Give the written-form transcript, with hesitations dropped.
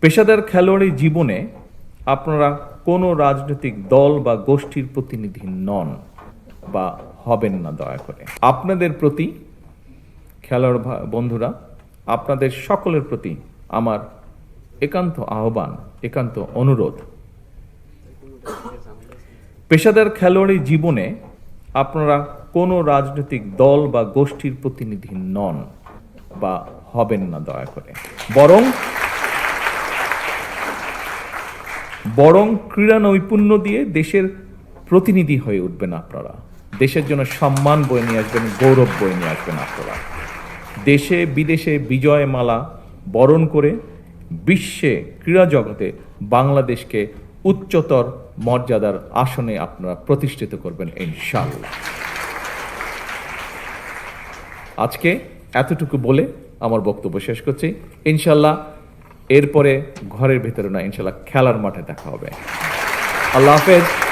পেশাদার খেলোয়াড়ি জীবনে আপনারা কোনো রাজনৈতিক দল বা গোষ্ঠীর প্রতিনিধি নন বা হবেন না। দয়া করে আপনাদের প্রতি, খেলোয়াড় বন্ধুরা, আপনাদের সকলের প্রতি আমার একান্ত আহ্বান, একান্ত অনুরোধ, পেশাদার খেলোয়াড়ি জীবনে আপনারা কোনো রাজনৈতিক দল বা গোষ্ঠীর প্রতিনিধি নন বা হবেন না। দয়া করে বরং ক্রীড়া নৈপুণ্য দিয়ে দেশের প্রতিনিধি হয়ে উঠবেন আপনারা। দেশের জন্য সম্মান বয়ে নিয়ে আসবেন, গৌরব বয়ে নিয়ে আসবেন আপনারা। দেশে বিদেশে বিজয় মালা বরণ করে বিশ্বে ক্রীড়া জগতে বাংলাদেশকে উচ্চতর মর্যাদার আসনে আপনারা প্রতিষ্ঠিত করবেন ইনশাআল্লাহ। আজকে এতটুকু বলে আমার বক্তব্য শেষ করছি। ইনশাআল্লাহ এরপরে ঘরের ভেতরে না, ইনশাআল্লাহ খেলার মাঠে দেখা হবে। আল্লাহ হাফেজ।